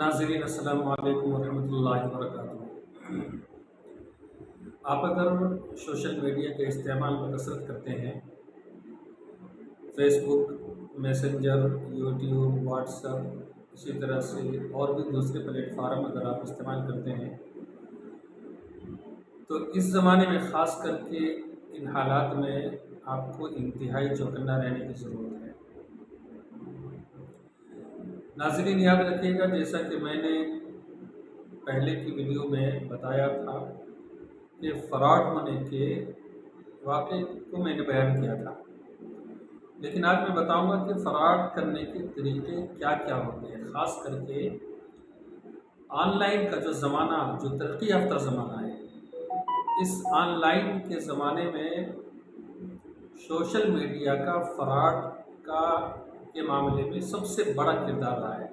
नाज़रीन अस्सलामु अलैकुम वरहमतुल्लाहि वबरकातुहू। आप अगर सोशल मीडिया के इस्तेमाल में कसरत करते हैं, फेसबुक, मैसेंजर, यूट्यूब, व्हाट्सएप, इसी तरह से और भी दूसरे प्लेटफार्म अगर आप इस्तेमाल करते हैं, तो इस ज़माने में ख़ास करके इन हालात में आपको इंतहाई चौकन्ना रहने की ज़रूरत है। नाज़रीन याद रखिएगा, जैसा कि मैंने पहले की वीडियो में बताया था कि फ़्रॉड होने के वाक़े को मैंने बयान किया था, लेकिन आज मैं बताऊंगा कि फ़्रॉड करने के तरीके क्या क्या होते हैं। ख़ास करके ऑनलाइन का जो ज़माना, जो तरक्की याफ्ता ज़माना है, इस ऑनलाइन के ज़माने में सोशल मीडिया का फ़्रॉड का के मामले में सबसे बड़ा किरदार रहा है।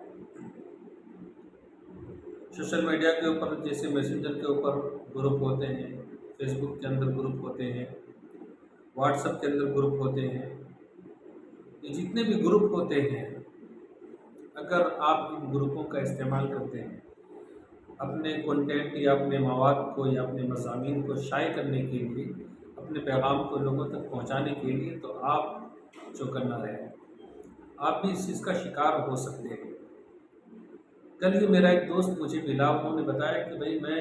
सोशल मीडिया के ऊपर जैसे मैसेंजर के ऊपर ग्रुप होते हैं, फेसबुक के अंदर ग्रुप होते हैं, व्हाट्सएप के अंदर ग्रुप होते हैं, ये जितने भी ग्रुप होते हैं, अगर आप इन ग्रुपों का इस्तेमाल करते हैं अपने कंटेंट या अपने मवाद को या अपने मज़ामीन को शाये करने के लिए, अपने पैगाम को लोगों तक पहुंचाने के लिए, तो आप चौकन्ना रहें। आप भी इस चीज़ का शिकार हो सकते हैं। कल ही मेरा एक दोस्त मुझे मिला, उन्होंने बताया कि भाई मैं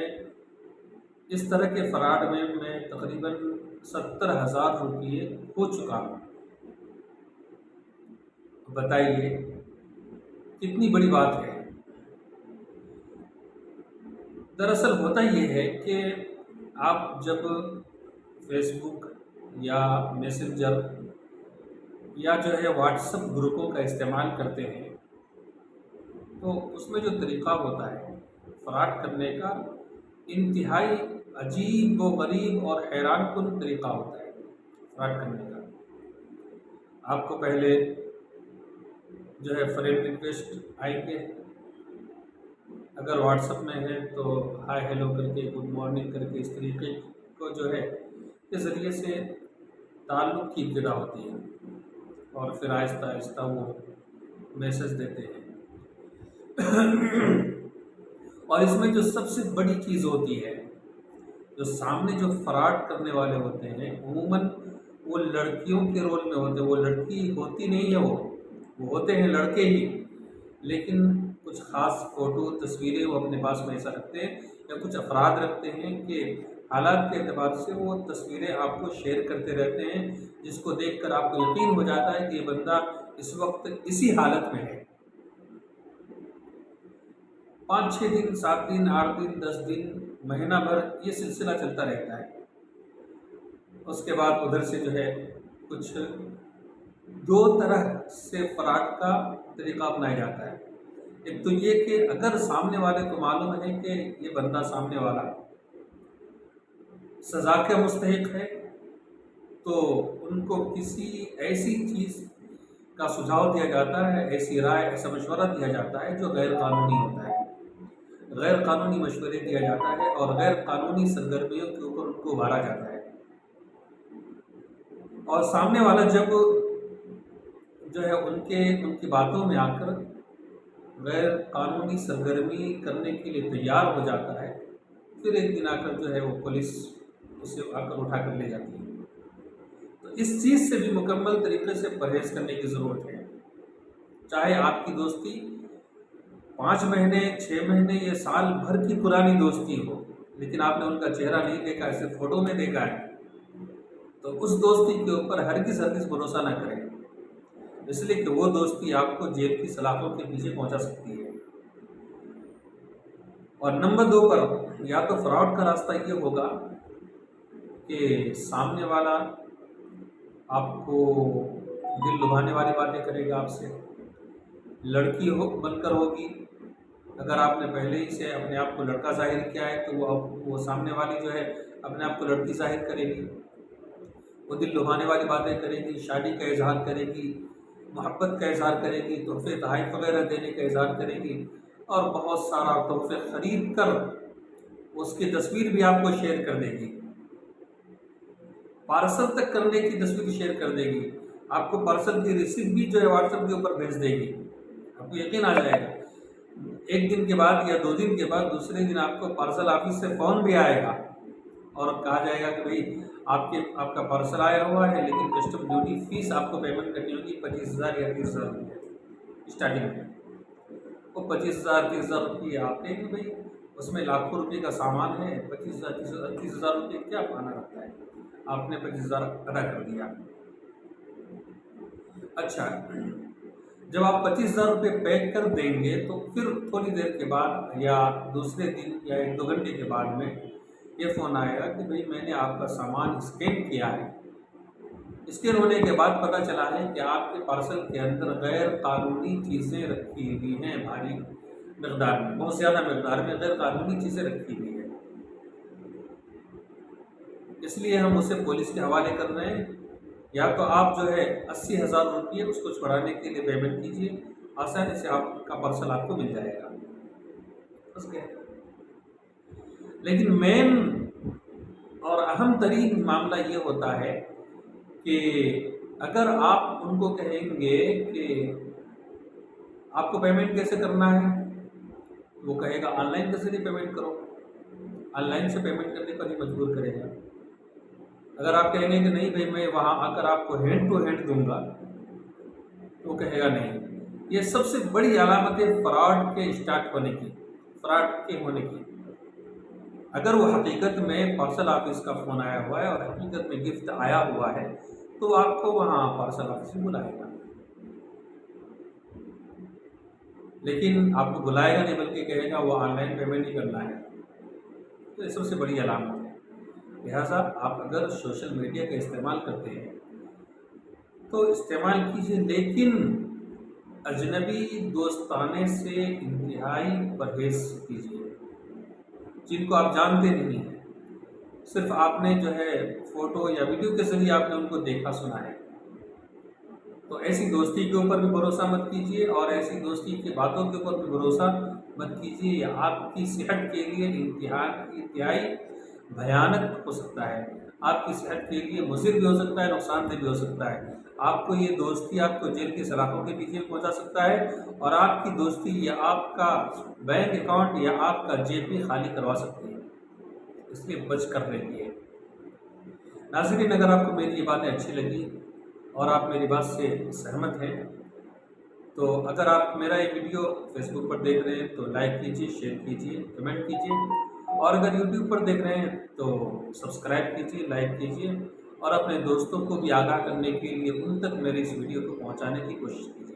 इस तरह के फ़्रॉड में मैं तकरीबन 70,000 रुपये हो चुका हूँ। बताइए कितनी बड़ी बात है। दरअसल होता ये है कि आप जब फेसबुक या मैसेंजर या जो है व्हाट्सएप ग्रुपों का इस्तेमाल करते हैं, तो उसमें जो तरीक़ा होता है फ़्रॉड करने का, इंतहाई अजीब व गरीब और हैरानकुन तरीक़ा होता है फ़्रॉड करने का। आपको पहले जो है फ्रेंड रिक्वेस्ट आएंगे, अगर व्हाट्सएप में है तो हाय हेलो करके, गुड मॉर्निंग करके, इस तरीके को जो है के ज़रिए से ताल्लुक़ की इब्तिदा होती है, और फिर आहिस्ता आहिस्ता वो मैसेज देते हैं। और इसमें जो सबसे बड़ी चीज़ होती है, जो सामने जो फ़्रॉड करने वाले होते हैं, अमूमन वो लड़कियों के रोल में होते हैं। वो लड़की होती नहीं है, वो होते हैं लड़के ही, लेकिन कुछ ख़ास फ़ोटो तस्वीरें वो अपने पास में ऐसा रखते हैं, या कुछ अफराद रखते हैं कि हालात के एतबार से वो तस्वीरें आपको शेयर करते रहते हैं, जिसको देखकर आपको यकीन हो जाता है कि ये बंदा इस वक्त इसी हालत में है। 5-6 दिन, 7 दिन, 8 दिन, 10 दिन, महीना भर ये सिलसिला चलता रहता है। उसके बाद उधर से जो है कुछ दो तरह से फ़्रॉड का तरीक़ा अपनाया जाता है। एक तो ये कि अगर सामने वाले को मालूम है कि ये बंदा सामने वाला सज़ा का मुस्तहिक है, तो उनको किसी ऐसी चीज़ का सुझाव दिया जाता है, ऐसी राय, ऐसा मशवरा दिया जाता है जो गैर कानूनी होता है। गैर कानूनी मशवरे दिया जाता है और गैर कानूनी सरगर्मियों के ऊपर उनको उभारा जाता है। और सामने वाला जब जो है उनकी बातों में आकर गैर कानूनी सरगर्मी करने के लिए तैयार हो जाता है, फिर एक दिन आकर जो है वो पुलिस उसे आकर उठा कर ले जाती है। तो इस चीज़ से भी मुकम्मल तरीके से परहेज़ करने की ज़रूरत है। चाहे आपकी दोस्ती 5 महीने, 6 महीने या साल भर की पुरानी दोस्ती हो, लेकिन आपने उनका चेहरा नहीं देखा, सिर्फ फ़ोटो में देखा है, तो उस दोस्ती के ऊपर हरगिज़ भरोसा ना करें, इसलिए कि वो दोस्ती आपको जेल की सलाखों के पीछे पहुंचा सकती है। और नंबर 2 पर या तो फ्रॉड का रास्ता ये होगा कि सामने वाला आपको दिल लुभाने वाली बातें करेगा आपसे, लड़की हो बनकर होगी। अगर आपने पहले ही से अपने आप को लड़का जाहिर किया है, तो वो सामने वाली जो है अपने आप को लड़की जाहिर करेगी। वो दिल लुभाने वाली बातें करेगी, शादी का इजहार करेगी, मोहब्बत का इजहार करेगी, तोहफे तोहफ़ वगैरह देने का इजहार करेगी, और बहुत सारा तोहफे ख़रीद कर उसकी तस्वीर भी आपको शेयर कर देगी, पार्सल तक करने की तस्वीर शेयर कर देगी, आपको पार्सल की रिसिप्ट भी जो है व्हाट्सएप के ऊपर भेज देगी। आपको यकीन आ जाएगा एक दिन के बाद या 2 दिन के बाद दूसरे दिन आपको पार्सल ऑफिस से फ़ोन भी आएगा और कहा जाएगा कि भाई आपका पार्सल आया हुआ है, लेकिन कस्टम ड्यूटी फीस आपको पेमेंट करनी होगी 25,000 या 30,000 रुपये स्टार्टिंग में। वो 25,000 30,000 रुपये आते हैं भाई, उसमें लाखों रुपये का सामान है, 25,000 30,000 रुपये क्या पाना रखता है, आपने 25,000 अदा कर दिया। अच्छा, जब आप 25,000 रुपये पे कर देंगे तो फिर थोड़ी देर के बाद या दूसरे दिन या 1-2 घंटे के बाद में ये फ़ोन आएगा कि भाई मैंने आपका सामान स्कैन किया है। स्कैन होने के बाद पता चला है कि आपके पार्सल के अंदर गैर कानूनी चीज़ें रखी हुई हैं, भारी मकदार में, बहुत ज़्यादा मकदार में गैर कानूनी चीज़ें रखी हुई हैं। इसलिए हम उसे पुलिस के हवाले कर रहे हैं। या तो आप जो है 80,000 रुपये उसको छुड़ाने के लिए पेमेंट कीजिए, आसानी से आपका पार्सल आपको मिल जाएगा। बस क्या, लेकिन मेन और अहम तरीन मामला ये होता है कि अगर आप उनको कहेंगे कि आपको पेमेंट कैसे करना है, वो कहेगा ऑनलाइन के जरिए पेमेंट करो, ऑनलाइन से पेमेंट करने पर ही मजबूर करेगा। अगर आप कहेंगे कि नहीं भाई मैं वहाँ आकर आपको हैंड टू हैंड दूंगा, तो वो कहेगा नहीं। ये सबसे बड़ी अलामत है फ्रॉड के स्टार्ट होने की, फ्रॉड के होने की। अगर वो हकीकत में पार्सल ऑफिस का फ़ोन आया हुआ है और हकीकत में गिफ्ट आया हुआ है तो आपको वहाँ पार्सल ऑफिस में बुलाएगा, लेकिन आपको बुलाएगा नहीं बल्कि कहेगा वो ऑनलाइन पेमेंट ही करना है। तो ये सबसे बड़ी अलामत है। लिहाजा आप अगर सोशल मीडिया का इस्तेमाल करते हैं तो इस्तेमाल कीजिए, लेकिन अजनबी दोस्ताने से इंतहाई परहेज़ कीजिए। जिनको आप जानते नहीं हैं, सिर्फ आपने जो है फ़ोटो या वीडियो के ज़रिए आपने उनको देखा सुना है, तो ऐसी दोस्ती के ऊपर भी भरोसा मत कीजिए और ऐसी दोस्ती की बातों के ऊपर भी भरोसा मत कीजिए। या आपकी सेहत के लिए इंतहाई भयानक हो सकता है, आपकी सेहत के लिए मुज़िर भी हो सकता है, नुकसानदेह भी हो सकता है। आपको ये दोस्ती आपको जेल की सलाखों के पीछे पहुंचा सकता है और आपकी दोस्ती या आपका बैंक अकाउंट या आपका जेब भी खाली करवा सकती है, इसलिए बच कर रहिए। नाज़रीन, अगर आपको मेरी ये बातें अच्छी लगी और आप मेरी बात से सहमत हैं तो अगर आप मेरा ये वीडियो फेसबुक पर देख रहे हैं तो लाइक कीजिए, शेयर कीजिए, कमेंट कीजिए, और अगर यूट्यूब पर देख रहे हैं तो सब्सक्राइब कीजिए, लाइक कीजिए और अपने दोस्तों को भी आगाह करने के लिए उन तक मेरे इस वीडियो को पहुंचाने की कोशिश कीजिए।